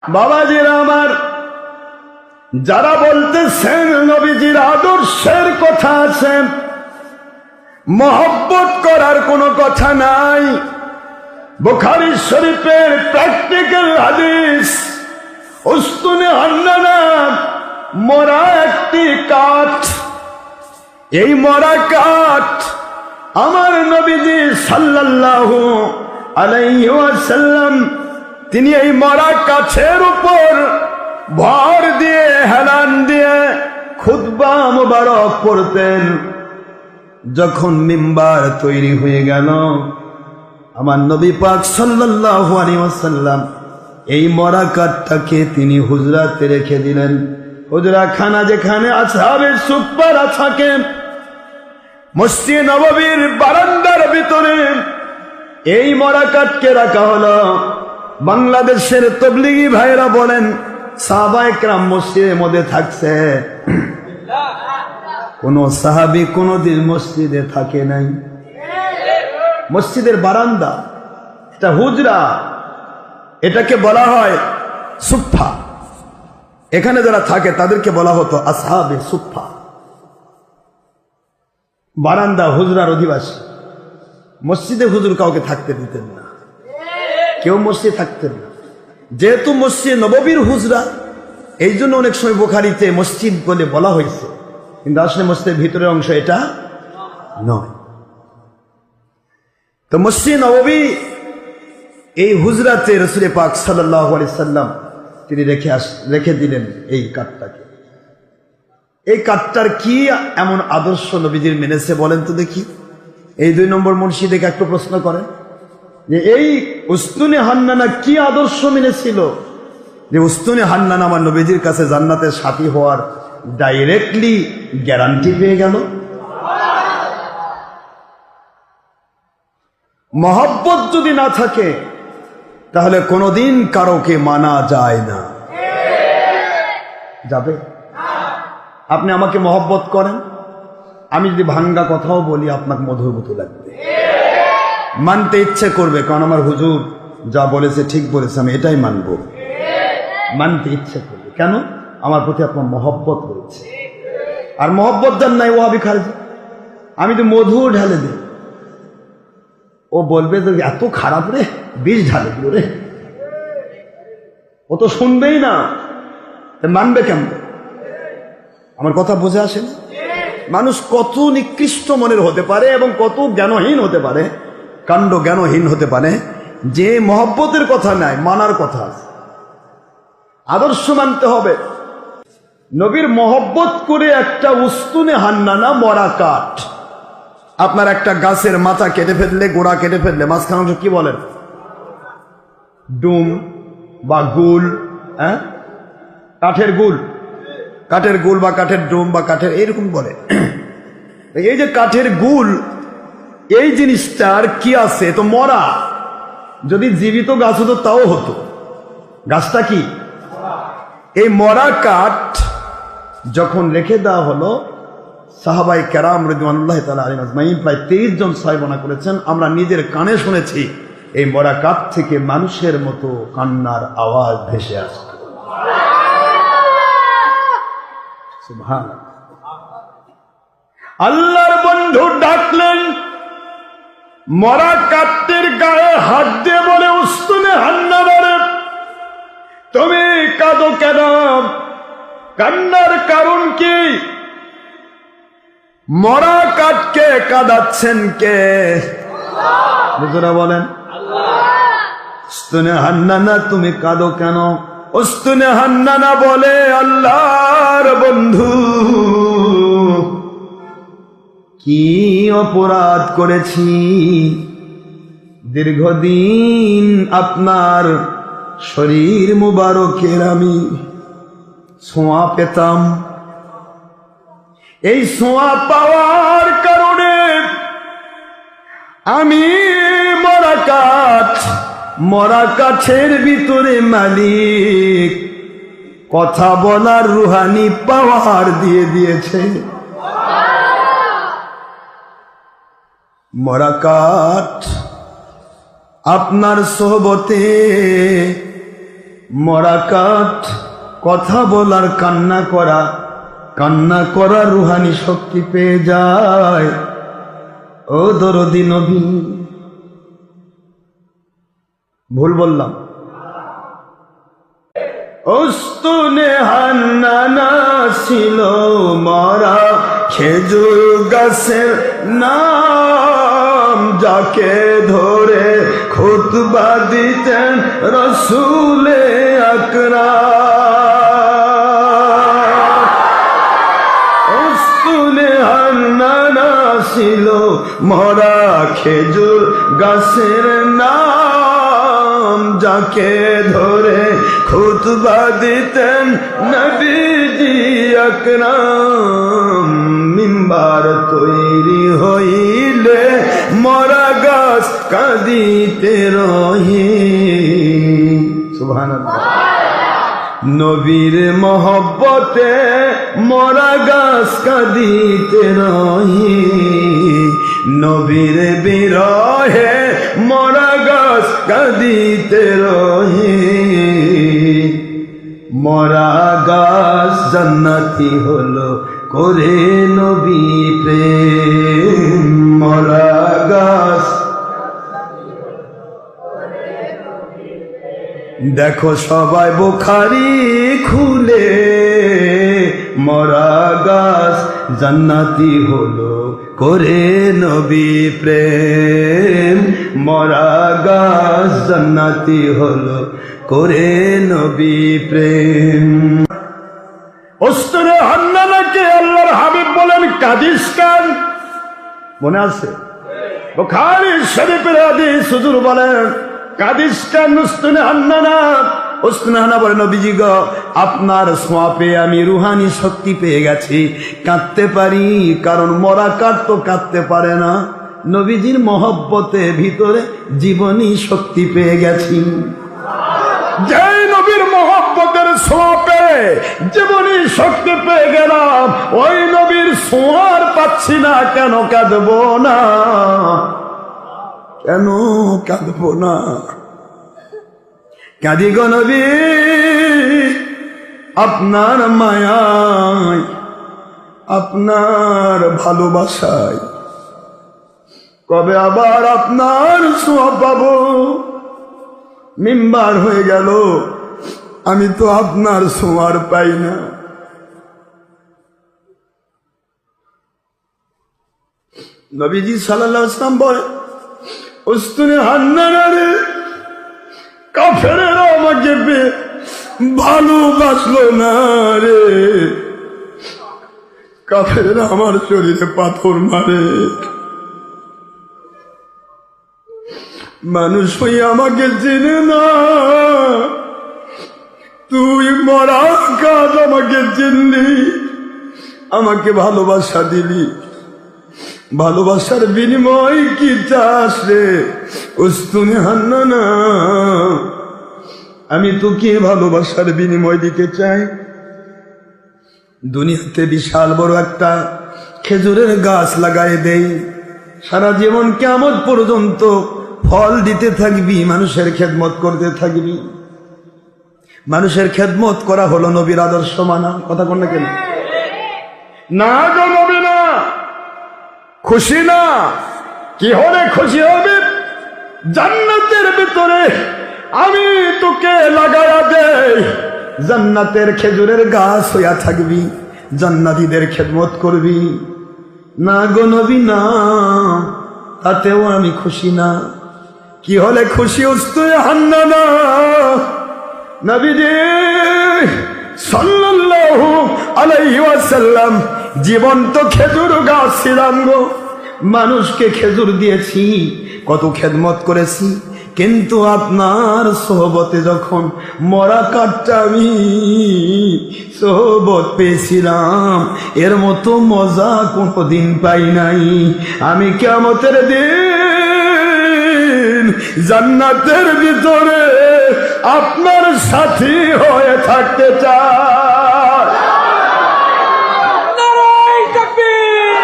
বাবাজিরা আমার, যারা বলতেছেন নবীজির আদর্শের কথা আছে, মহব্বত করার কোনো কথা নাই, বুখারী শরীফের প্র্যাকটিক্যাল হাদিস, উস্তুনে হান্নানা মরা একটি কাঠ। এই মরা কাঠ আমার নবীজি সাল্লাল্লাহু আলাইহি ওয়াসাল্লাম তিনি এই মরা কাঠের উপর ভর দিয়ে হেলান দিয়ে খুতবা মুবারক পড়তেন। যখন মিম্বার তৈরি হয়ে গেল, আমার নবী পাক সাল্লাল্লাহু আলাইহি ওয়াসাল্লাম এই মরা কাঠটাকে তিনি হুজরাতে রেখে দিলেন। হুজরাখানা যেখানে আসহাবে সুফফারা থাকেন, মসজিদ নববীর বারান্দার ভিতরে এই মরা কাঠকে রাখা হলো। বাংলাদেশের তাবলীগী ভাইরা বলেন সাহাবায়ে কেরাম মসজিদের মধ্যে থাকছে, কোন সাহাবী কোনদিন মসজিদে থাকে নাই। মসজিদের বারান্দা, এটা হুজরা, এটাকে বলা হয় সুফফা। এখানে যারা থাকে তাদেরকে বলা হতো আসহাবে সুফফা। বারান্দা হুজরার অধিবাসী। মসজিদে হুজুর কাউকে থাকতে দিতেন না, কেউ মসজিদে থাকতেন না। যেহেতু মসজিদ নববীর হুজরা, এই জন্য অনেক সময় বুখারীতে মসজিদ বলে বলা হয়েছে, কিন্তু আসলে মসজিদের ভিতরের অংশ এটা নয়। তো মসজিদ নববী এই হুজরাতে রাসূল পাক সাল্লাল্লাহু আলাইহি সাল্লাম তিনি রেখে দিলেন এই কাঠটাকে। এই কাঠটার কি এমন আদর্শ নবীজির মেনেছে বলেন তো দেখি। এই 2 নম্বর মুন্সি দেখে একটু প্রশ্ন করেন যে এই উস্তুনে হান্নানা কি আদর্শ মেনেছিল, যে উস্তুনে হান্নানা আমার নবীজির কাছে জান্নাতের সাথী হওয়ার ডাইরেক্টলি গ্যারান্টি পেয়ে গেল। মহব্বত যদি না থাকে তাহলে কোনোদিন কারোকে মানা যায় না। যাবে? আপনি আমাকে মহব্বত করেন, আমি যদি ভাঙ্গা কথাও বলি আপনাকে মধুর মতো লাগবে, মানতে ইচ্ছে করবে, কারণ আমার হুজুর যা বলেছে ঠিক বলেছে, আমি এটাই মানব। মানতে ইচ্ছে করবে কেন? আমার প্রতি আপনার মহব্বত রয়েছে। আর মহব্বত যার নাই, ওয়াহাবি খারেজি। আমি তো মধু ঢালে দিই, ও বলবে যে এত খারাপ রে, বিষ ঢালে দিল রে, ও তো শুনবেই না, মানবে কেমন? আমার কথা বুঝে আসেন? মানুষ কত নিকৃষ্ট মনের হতে পারে এবং কত জ্ঞানহীন হতে পারে, কাণ্ড জ্ঞানহীন হতে পারে, যে মহব্বতের কথা নাই, মানার কথা আছে। আদর্শ মানতে হবে। নবীর মহব্বত করে একটা উস্তুনে হান্নানা মরা কাঠ, আপনার একটা গাছের মাথা কেটে ফেললে, গোড়া কেটে ফেললে মাঝখান অংশ কি বলেন? ডুম বা গুল, কাঠের গুল, কাঠের গুল বা কাঠের ডুম বা কাঠের এইরকম বলে। এই যে কাঠের গুল, এই জিনিসটার কি আছে? তো মরা। যদি জীবিত গাছ হতো তাও হতো, গাছটা কি? এই মরা কাঠ যখন রেখে দেওয়া হলো, সাহাবায়ে কেরাম রাদিয়াল্লাহু তাআলা আলাইহিম আজমাইন প্রায় 23 জন সাহাবা করেছেন, আমরা নিজের কানে শুনেছি এই মরা কাঠ থেকে মানুষের মতো কান্নার আওয়াজ ভেসে আসত। সুবহানাল্লাহ। আল্লাহর বন্ধু ডাকলেন, মরা কাঠের গায়ে হাত দিয়ে বলে, উস্তুনে হান্নানা রে, তুমি কাঁদো কেন? কান্নার কারণ কি? মরা কাঠকে কাঁদাচ্ছেন কে? বুঝরা বলেন। উস্তুনে হান্নানা তুমি কাঁদো কেন? উস্তুনে হান্নানা বলে, আল্লাহর বন্ধু কি অপরাধ করেছি, দীর্ঘদিন আপনার শরীর মুবারকের আমি ছোঁয়া পেতাম, এই ছোঁয়া পাওয়ার কারণে আমি মরা কাঠের ভিতরে মালিক কথা বলার রুহানি পাওয়ার দিয়ে দিয়েছে। মরা কাঠ আপনার সোহবতে মরা কাঠ, কথা বলার কান্না করা রুহানি শক্তি পেয়ে যায়। ও দরদি নবী, ভুল বললাম? উস্তুনে হান্নানা ছিল মরা খেজুর গাছের নাম, যাকে ধরে খুতবা দিতেন রসুলে আকরাম। উস্তুনে হান্নানা ছিল মরা খেজুর গাছের নাম, যাকে ধরে খুতবা দিতেন নবীজি আকরাম। মিম্বার তৈরি হইলে মরা গাছ কাঁদিতে রহে। সুবহানাল্লাহ। নবীর মহব্বতে মরা গাছ কাঁদিতে রহে, নবীর বিরহে মরা গাছ কাঁদিতে রহে। মরা গাছ জান্নাতি হলো করে নবী প্রেম। মরা গাছ দেখো সবাই বুখারী খুলে, মরা গাছ জান্নাতি হলো করে নবী প্রেম। মরা গাছ জান্নাতি হলো করে নবী প্রেম। উস্তুনে হান্নানাকে আল্লাহর হাবিব বলেন কাদিস কান। মনে আছে? বুখারী শরীফের হাদিস, হুজুর বলেন কাদিস কান উস্তুনে হান্নানা। উস্তুনে হান্নানা বলে নবীজি গো, আপনার ছোঁয়া পেয়ে আমি রুহানি শক্তি পেয়ে গেছি, কাঁদতে পারি, কারণ মরা কাঠ তো কাঁদতে পারে না। নবীজির মহব্বতে ভিতরে জীবনী শক্তি পেয়ে গেছি। যেই নবীর মহব্বতের ছোঁয়া পেয়ে জীবনী শক্তি পেয়ে গেলাম, ওই নবীর ছোঁয়ার পাচ্ছি না, কেন কাঁদবো না? কেন কাঁদবো না? কাঁদি গো নবী আপনার মায়ায়, আপনার ভালোবাসায়। কবে আবার আপনার ছোঁয়া পাবো? মিম্বার হয়ে গেল, আমি তো আপনার ছোঁয়ার পাই না। নবীজি সাল্লাল্লাহু আলাইহি ওয়াসাল্লাম বলে উস্তুনে হান্নানা রে, কাফেরেরা আমাকে ভালোবাসলো না রে, কাফেরেরা আমার শরীরে পাথর মারে, মানুষ হয়ে আমাকে চিনে না। তুই মরা কাজ আমাকে চিনলি, আমাকে ভালোবাসা দিলি, ভালোবাসার বিনিময় কি চাস রে? উস্তুনে হান্নানা, আমি তোকে ভালোবাসার বিনিময় দিতে চাই। দুনিয়াতে বিশাল বড় একটা খেজুরের গাছ লাগাই দেই, সারা জীবন কিয়ামত পর্যন্ত ফল দিতে থাকবি, মানুষের খেদমত করতে থাকবি। মানুষের খেদমত করা হলো নবীর আদর্শ মানা। কথা কোন না কেন? না গো নবী না, খুশি না। কি হলে খুশি হবে? জান্নাতের ভিতরে আমি তোকে লাগায়া দেই, জান্নাতের খেজুরের গাছ হইয়া থাকবি, জান্নাতীদের খেদমত করবি। না গো নবী না, তাতেও আমি খুশি না। কি হলে খুশি? উস্তুনে হান্নানা নবীজি সাল্লাল্লাহু আলাইহি ওয়াসাল্লাম জীবন্ত খেজুর গাছ ছিলাম গো, মানুষকে খেজুর দিয়েছি, কত খেদমত করেছি, কিন্তু আপনার সোহবতে যখন মরা কাঠটা আমি সোহবত পেয়েছিলাম, এর মতো মজা কোনোদিন পাই নাই। আমি কিয়ামতের দিন জান্নাতের ভিতরে আপনার সাথী হয়ে থাকতে চাই। নারায়ে তাকবীর,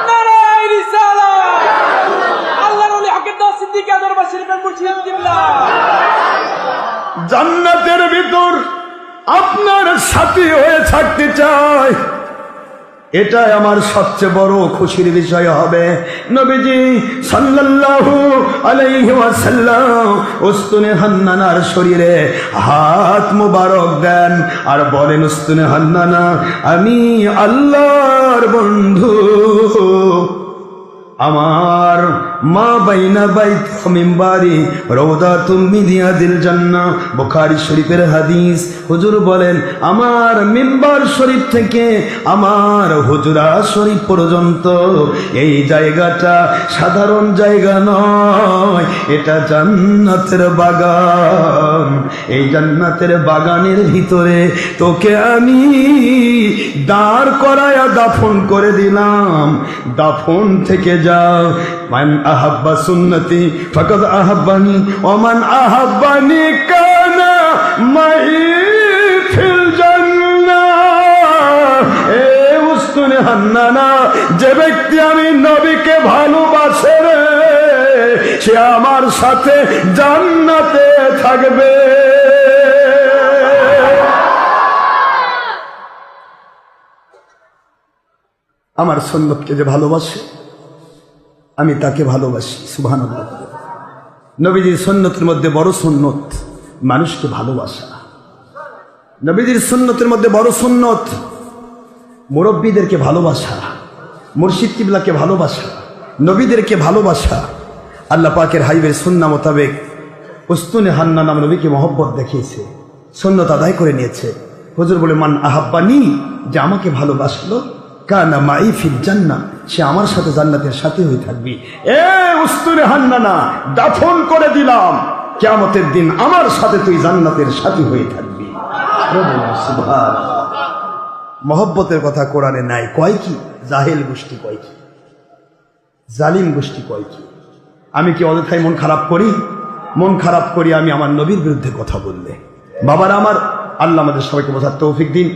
নারায়ে রিসালাত। আল্লাহর ওলি হকের দাস সিদ্দিক দরবার শরীফের মুর্শিদ কিবলা। জান্নাতের ভিতর আপনার সাথী হয়ে থাকতে চাই, এটাই আমার সবচেয়ে বড় খুশির বিষয় হবে। নবীজি সাল্লাল্লাহু আলাইহি ওয়াসাল্লাম উস্তুনে হান্নানার শরীরে হাত মোবারক দেন আর বলেন, উস্তুনে হান্নানা, আমি আল্লাহর বন্ধু, আমার মা বাইনা বাইত মিম্বারি রওদাতুম মিন রিয়াদিল জান্নাহ, বুখারী শরীফের হাদিস। হুজুর বলেন, আমার মিম্বার শরীফ থেকে আমার হুজুরা শরীফ পর্যন্ত এই জায়গাটা সাধারণ জায়গা নয়, এটা জান্নাতের বাগান। এই জান্নাতের বাগানের ভিতরে তোকে আমি দাঁড় করায়া দাফন করে দিলাম, দাফন থেকে যাও। মান আহাব্বা সুন্নতি ফাকাদ আহাব্বানি ওয়া মান আহাব্বানি কানা মাই ফিল জান্নাহ। এ উস্তুনে হান্নানা, যে ব্যক্তি আমি নবীকে ভালোবাসে রে, সে আমার সাথে জান্নাতে থাকবে। আমার সুন্নতকে যে ভালোবাসে আমি তাকে ভালোবাসি। সুবহানাল্লাহ। নবীজির সুন্নতের মধ্যে বড় সুন্নত মানুষকে ভালোবাসা। নবীজির সুন্নতের মধ্যে বড় সুন্নত মুরব্বীদেরকে ভালোবাসা, মুর্শিদ কিবলাকে ভালোবাসা, নবীদেরকে ভালোবাসা। আল্লাহ পাকের হাইবে সুন্নাহ মোতাবেক উস্তুনে হান্নানা নবীকে মহব্বত দেখিয়েছে, সুন্নত আদায় করে নিয়েছে। হুজুর বলে, মান আহাব্বানি, যে আমাকে ভালোবাসলো, কানা মাই ফিল জান্নাহ, সে আমার সাথে জান্নাতের সাথে হয়ে থাকবি। এ উস্তুনে হান্নানা, দাফন করে দিলাম, কিয়ামতের দিন আমার সাথে তুই জান্নাতের সাথী হয়ে থাকবি। সুবহানাল্লাহ। মহব্বতের কথা কোরআনে নাই। কয় কি? জাহেল গোষ্ঠী কয় কি, জালিম গোষ্ঠী কয় কি। আমি কি অযথাই মন খারাপ করি? মন খারাপ করি আমি আমার নবীর বিরুদ্ধে কথা বললে। বাবারা আমার, আল্লাহ আমাদের সবাইকে বোঝার তৌফিক দিন।